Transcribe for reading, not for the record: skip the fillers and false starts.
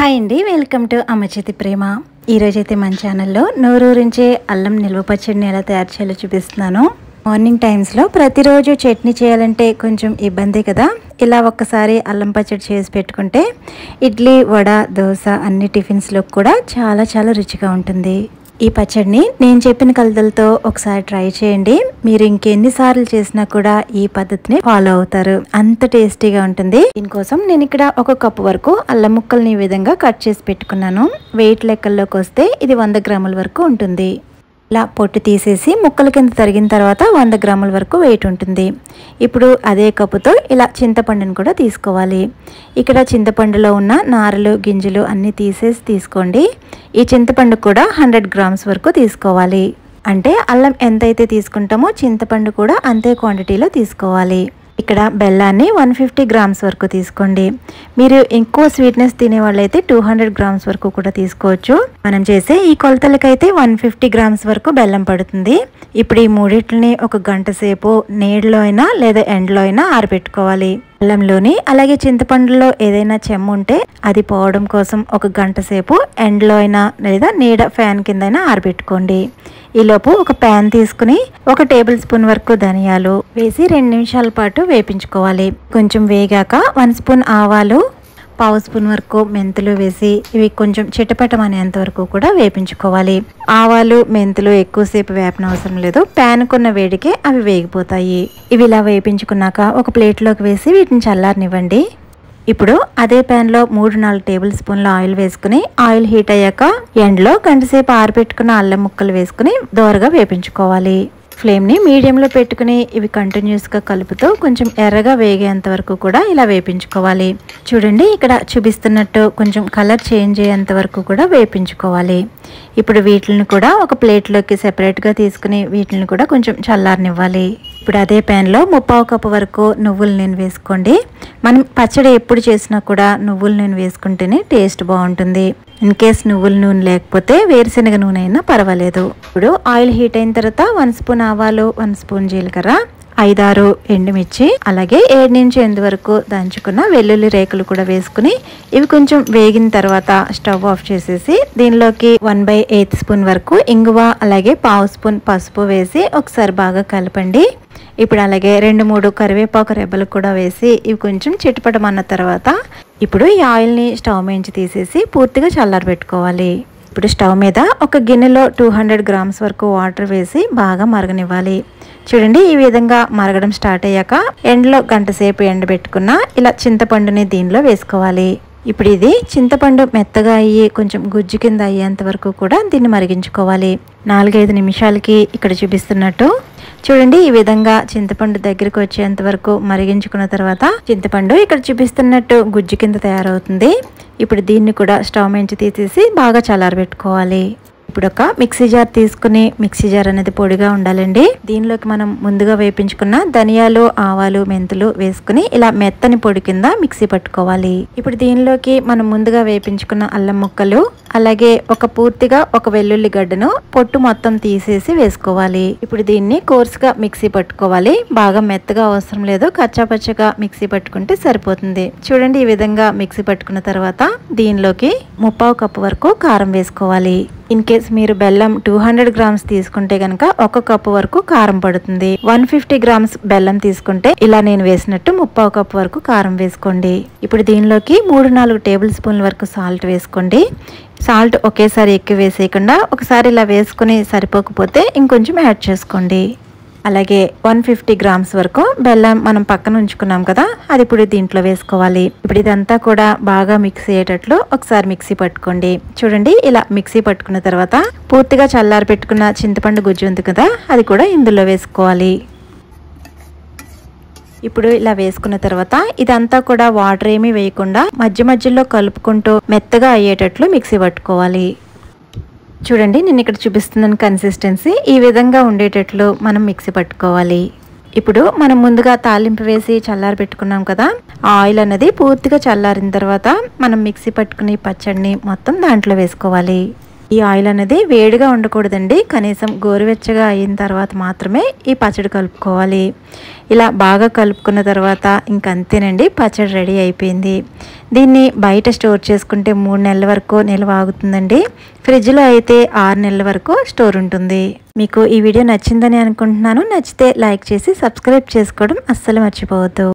Hi అండి, welcome to అమ్మ చేతి ప్రేమ. ఈరోజైతే మన ఛానల్లో నోరూరించే అల్లం నిల్వ పచ్చడిని ఎలా తయారు చేయాలో చూపిస్తున్నాను. మార్నింగ్ టైమ్స్లో ప్రతిరోజు చట్నీ చేయాలంటే కొంచెం ఇబ్బంది కదా. ఇలా ఒక్కసారి అల్లం పచ్చడి చేసి పెట్టుకుంటే ఇడ్లీ, వడ, దోశ అన్ని టిఫిన్స్లో కూడా చాలా చాలా రుచిగా ఉంటుంది. ఈ పచ్చడిని నేను చెప్పిన కొలతలతో ఒకసారి ట్రై చేయండి. మీరు ఇంకెన్నిసార్లు చేసినా కూడా ఈ పద్ధతిని ఫాలో అవుతారు. అంత టేస్టీగా ఉంటుంది. దీనికోసం నేను ఇక్కడ 1 కప్పు వరకు అల్లం ముక్కల్ని ఈ విధంగా కట్ చేసి పెట్టుకున్నాను. వెయిట్ లెక్కల్లోకి వస్తే ఇది 100 గ్రాముల వరకు ఉంటుంది. ఇలా పొట్టు తీసేసి ముక్కల కింద తరిగిన తర్వాత 100 గ్రాముల వరకు వెయిట్ ఉంటుంది. ఇప్పుడు అదే కప్పుతో ఇలా చింతపండుని కూడా తీసుకోవాలి. ఇక్కడ చింతపండులో ఉన్న నారలు, గింజలు అన్నీ తీసుకోండి. ఈ చింతపండు కూడా 100 గ్రామ్స్ వరకు తీసుకోవాలి. అంటే అల్లం ఎంతైతే తీసుకుంటామో చింతపండు కూడా అంతే క్వాంటిటీలో తీసుకోవాలి. ఇక్కడ బెల్లాన్ని 150 గ్రామ్స్ వరకు తీసుకోండి. మీరు ఎక్కువ స్వీట్నెస్ తినే వాళ్ళైతే 200 గ్రామ్స్ వరకు కూడా తీసుకోవచ్చు. మనం చేసే ఈ కొలతలకైతే 150 గ్రామ్స్ వరకు బెల్లం పడుతుంది. ఇప్పుడు ఈ మూడిట్లని 1 గంట సేపు నీడలో అయినా లేదా ఎండలో అయినా ఆరబెట్టుకోవాలి. బెల్లంలోని అలాగే చింతపండులో ఏదైనా చెమ్ము ఉంటే అది పోవడం కోసం 1 గంట సేపు ఎండలో అయినా లేదా నీడ ఫ్యాన్ కింద అయినా ఆరబెట్టుకోండి. ఈలోపు ఒక ప్యాన్ తీసుకుని 1 టేబుల్ స్పూన్ వరకు ధనియాలు వేసి 2 నిమిషాల పాటు వేపించుకోవాలి. కొంచెం వేగాక 1 స్పూన్ ఆవాలు, 1/2 స్పూన్ వరకు మెంతులు వేసి ఇవి కొంచెం చిటపటమనేంత వరకు కూడా వేపించుకోవాలి. ఆవాలు, మెంతులు ఎక్కువసేపు వేపనవసరం లేదు. ప్యాన్ కున్న వేడికే అవి వేగిపోతాయి. ఇవి ఇలా వేపించుకున్నాక ఒక ప్లేట్లోకి వేసి వీటిని చల్లారనివ్వండి. ఇప్పుడు అదే ప్యాన్లో 3-4 టేబుల్ స్పూన్ల ఆయిల్ వేసుకుని ఆయిల్ హీట్ అయ్యాక ఎండలో గంట సేపు ఆరబెట్టుకున్న అల్లం ముక్కలు వేసుకుని దోరగా వేపించుకోవాలి. ఫ్లేమ్ని మీడియంలో పెట్టుకుని ఇవి కంటిన్యూస్గా కలుపుతూ కొంచెం ఎర్రగా వేగేంత వరకు కూడా ఇలా వేపించుకోవాలి. చూడండి, ఇక్కడ చూపిస్తున్నట్టు కొంచెం కలర్ చేంజ్ అయ్యేంత వరకు కూడా వేపించుకోవాలి. ఇప్పుడు వీటిని కూడా ఒక ప్లేట్లోకి సెపరేట్గా తీసుకుని వీటిని కూడా కొంచెం చల్లారనివ్వాలి. ఇప్పుడు అదే ప్యాన్లో 1/2 కప్పు వరకు నువ్వుల నూనె వేసుకోండి. మనం పచ్చడి ఎప్పుడు చేసినా కూడా నువ్వుల నూనె వేసుకుంటేనే టేస్ట్ బాగుంటుంది. ఇన్ కేస్ నువ్వుల నూనె లేకపోతే వేరుశనగ నూనె అయినా పర్వాలేదు. ఇప్పుడు ఆయిల్ హీట్ అయిన తర్వాత 1 స్పూన్ ఆవాలు, 1 స్పూన్ జీలకర్ర, 5-6 ఎండుమిర్చి, అలాగే 7 నుంచి 8 వరకు దంచుకున్న వెల్లుల్లి రేకులు కూడా వేసుకుని ఇవి కొంచెం వేగిన తర్వాత స్టవ్ ఆఫ్ చేసేసి దీనిలోకి 1/8 స్పూన్ వరకు ఇంగువ, అలాగే 1/2 స్పూన్ పసుపు వేసి ఒకసారి బాగా కలపండి. ఇప్పుడు అలాగే 2-3 కరివేపాకు రెబ్బలు కూడా వేసి ఇవి కొంచెం చిటపటమన్న తర్వాత ఇప్పుడు ఈ ఆయిల్ని స్టవ్ నుంచి తీసేసి పూర్తిగా చల్లారబెట్టుకోవాలి. ఇప్పుడు స్టవ్ మీద ఒక గిన్నెలో 200 గ్రామ్స్ వరకు వాటర్ వేసి బాగా మరగనివ్వాలి. చూడండి, ఈ విధంగా మరగడం స్టార్ట్ అయ్యాక ఎండలో గంట సేపు ఎండబెట్టుకున్న ఇలా చింతపండుని దీనిలో వేసుకోవాలి. ఇప్పుడు ఇది చింతపండు మెత్తగా అయ్యి కొంచెం గుజ్జు కింద అయ్యేంత వరకు కూడా దీన్ని మరిగించుకోవాలి. 4-5 నిమిషాలకి ఇక్కడ చూపిస్తున్నట్టు చూడండి, ఈ విధంగా చింతపండు దగ్గరికి వచ్చేంత వరకు మరిగించుకున్న తర్వాత చింతపండు ఇక్కడ చూపిస్తున్నట్టు గుజ్జు కింద తయారవుతుంది. ఇప్పుడు దీన్ని కూడా స్టవ్ నుంచి తీసేసి బాగా చల్లారబెట్టుకోవాలి. ఇప్పుడు ఒక మిక్సీ జార్ తీసుకుని, మిక్సీ జార్ అనేది పొడిగా ఉండాలండి. దీనిలోకి మనం ముందుగా వేపించుకున్న ధనియాలు, ఆవాలు, మెంతులు వేసుకుని ఇలా మెత్తని పొడి కింద మిక్సీ పట్టుకోవాలి. ఇప్పుడు దీనిలోకి మనం ముందుగా వేపించుకున్న అల్లం ముక్కలు, అలాగే పూర్తిగా ఒక వెల్లుల్లి గడ్డను పొట్టు మొత్తం తీసేసి వేసుకోవాలి. ఇప్పుడు దీన్ని కోర్సుగా మిక్సీ పట్టుకోవాలి. బాగా మెత్తగా అవసరం లేదు, కచ్చాపచ్చగా మిక్సీ పట్టుకుంటే సరిపోతుంది. చూడండి, ఈ విధంగా మిక్సీ పట్టుకున్న తర్వాత దీనిలోకి 1/2 కప్పు వరకు కారం వేసుకోవాలి. ఇన్ కేస్ మీరు బెల్లం 200 గ్రామ్స్ తీసుకుంటే కనుక 1 కప్పు వరకు కారం పడుతుంది. 150 గ్రామ్స్ బెల్లం తీసుకుంటే ఇలా నేను వేసినట్టు 1/2 కప్పు వరకు కారం వేసుకోండి. ఇప్పుడు దీనిలోకి 3-4 టేబుల్ స్పూన్ల వరకు సాల్ట్ వేసుకోండి. సాల్ట్ ఒకేసారి ఎక్కువ వేసేయకుండా ఒకసారి ఇలా వేసుకుని సరిపోకపోతే ఇంకొంచెం యాడ్ చేసుకోండి. అలాగే 150 గ్రామ్స్ వరకు బెల్లం మనం పక్కన ఉంచుకున్నాం కదా, అది ఇప్పుడు దీంట్లో వేసుకోవాలి. ఇప్పుడు ఇదంతా కూడా బాగా మిక్స్ అయ్యేటట్లు ఒకసారి మిక్సీ పట్టుకోండి. చూడండి, ఇలా మిక్సీ పట్టుకున్న తర్వాత పూర్తిగా చల్లారి పెట్టుకున్న చింతపండు గుజ్జు ఉంది కదా, అది కూడా ఇందులో వేసుకోవాలి. ఇప్పుడు ఇలా వేసుకున్న తర్వాత ఇదంతా కూడా వాటర్ ఏమీ వేయకుండా మధ్య మధ్యలో కలుపుకుంటూ మెత్తగా అయ్యేటట్లు మిక్సీ పట్టుకోవాలి. చూడండి, నేను ఇక్కడ చూపిస్తున్నాను కన్సిస్టెన్సీ ఈ విధంగా ఉండేటట్లు మనం మిక్సీ పట్టుకోవాలి. ఇప్పుడు మనం ముందుగా తాలింపు వేసి చల్లారి పెట్టుకున్నాం కదా, ఆ ఆయిల్ అనేది పూర్తిగా చల్లారిన తర్వాత మనం మిక్సీ పట్టుకుని పచ్చడిని మొత్తం దాంట్లో వేసుకోవాలి. ఈ ఆయిల్ అనేది వేడిగా ఉండకూడదండి, కనీసం గోరువెచ్చగా అయిన తర్వాత మాత్రమే ఈ పచ్చడి కలుపుకోవాలి. ఇలా బాగా కలుపుకున్న తర్వాత ఇంకంతేనండి, పచ్చడి రెడీ అయిపోయింది. దీన్ని బయట స్టోర్ చేసుకుంటే 3 నెలల వరకు నిల్వ ఆగుతుందండి. ఫ్రిడ్జ్లో అయితే 6 నెలల వరకు స్టోర్ ఉంటుంది. మీకు ఈ వీడియో నచ్చిందని అనుకుంటున్నాను. నచ్చితే లైక్ చేసి సబ్స్క్రైబ్ చేసుకోవడం అస్సలు మర్చిపోవద్దు.